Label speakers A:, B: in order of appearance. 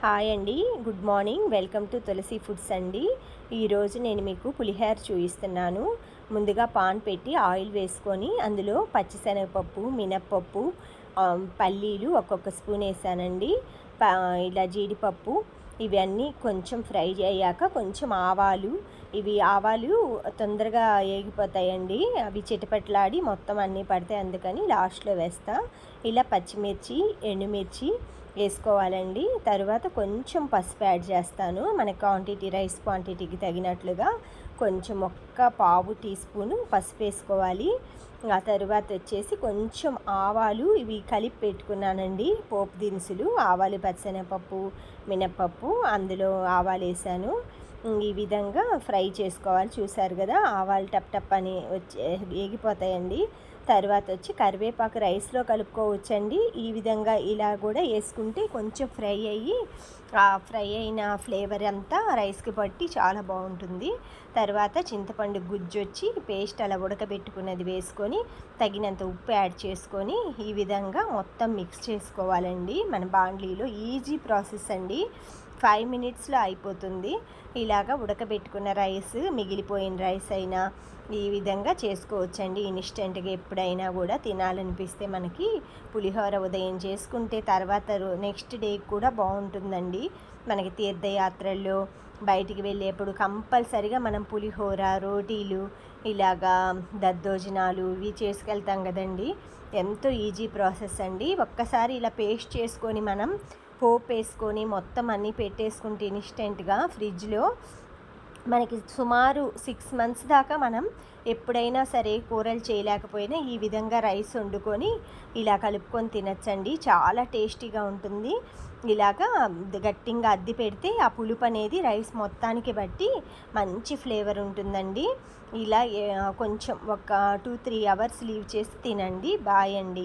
A: Hi అండి, good morning. Welcome to Tulasi Foods అండి. ఈరోజు నేను మీకు పులిహోర చూపిస్తున్నాను. ముందుగా పాన్ పెట్టి ఆయిల్ వేసుకొని అందులో పచ్చిశనగపప్పు, మినప్పప్పు, పల్లీలు ఒక్కొక్క స్పూన్ వేసానండి. ఇలా జీడిపప్పు ఇవన్నీ కొంచెం ఫ్రై అయ్యాక కొంచెం ఆవాలు, ఆవాలు తొందరగా ఏగిపోతాయండి. అవి చిటపట్లాడి మొత్తం అన్నీ పడతాయి, అందుకని లాస్ట్లో వేస్తా. ఇలా పచ్చిమిర్చి, ఎండుమిర్చి వేసుకోవాలండి. తర్వాత కొంచెం పసుపు యాడ్ చేస్తాను. మన రైస్ క్వాంటిటీకి తగినట్లుగా కొంచెం పావు టీ స్పూను పసుపు వేసుకోవాలి. ఆ తర్వాత వచ్చేసి కొంచెం ఆవాలు ఇవి కలిపి పెట్టుకున్నానండి. పోపు దినుసులు, ఆవాలు, పచ్చిశనగపప్పు, మినప్పప్పు, అందులో ఆవాలు వేసాను. ఈ విధంగా ఫ్రై చేసుకోవాలి. చూసారు కదా, ఆవాలు టప్ టప్ అని ఏగిపోతాయండి. తర్వాత వచ్చి కరివేపాకు రైస్లో కలుపుకోవచ్చండి. ఈ విధంగా ఇలా కూడా వేసుకుంటే కొంచెం ఫ్రై అయ్యి ఆ ఫ్రై అయిన ఫ్లేవర్ అంతా రైస్కి పట్టి చాలా బాగుంటుంది. తర్వాత చింతపండు గుజ్జు వచ్చి పేస్ట్ అలా ఉడకబెట్టుకున్నది వేసుకొని తగినంత ఉప్పు యాడ్ చేసుకొని ఈ విధంగా మొత్తం మిక్స్ చేసుకోవాలండి. మన బాండ్లీలో ఈజీ ప్రాసెస్ అండి, 5 మినిట్స్లో అయిపోతుంది. ఇలాగా ఉడకబెట్టుకున్న రైస్, మిగిలిపోయిన రైస్ అయినా ఈ విధంగా చేసుకోవచ్చండి. ఇన్స్టెంట్గా ఎప్పుడైనా కూడా తినాలనిపిస్తే మనకి పులిహోర ఉదయం చేసుకుంటే తర్వాత నెక్స్ట్ డే కూడా బాగుంటుందండి. మనకి తీర్థయాత్రల్లో బయటికి వెళ్ళేప్పుడు కంపల్సరిగా మనం పులిహోర, రోటీలు, ఇలాగా దద్దోజనాలు ఇవి చేసుకెళ్తాం కదండి. ఎంతో ఈజీ ప్రాసెస్ అండి. ఒక్కసారి ఇలా పేస్ట్ చేసుకొని మనం పోపు వేసుకొని మొత్తం అన్నీ పెట్టేసుకుంటే ఇన్స్టెంట్గా ఫ్రిడ్జ్లో మనకి సుమారు 6 మంత్స్ దాకా మనం ఎప్పుడైనా సరే కూరలు చేయలేకపోయినా ఈ విధంగా రైస్ వండుకొని ఇలా కలుపుకొని తినచ్చండి. చాలా టేస్టీగా ఉంటుంది. ఇలాగా గట్టిగా అద్ది పెడితే ఆ పులుపు అనేది రైస్ మొత్తానికి బట్టి మంచి ఫ్లేవర్ ఉంటుందండి. ఇలా కొంచెం ఒక 2-3 అవర్స్ లీవ్ చేసి తినండి. బాయ్ అండి.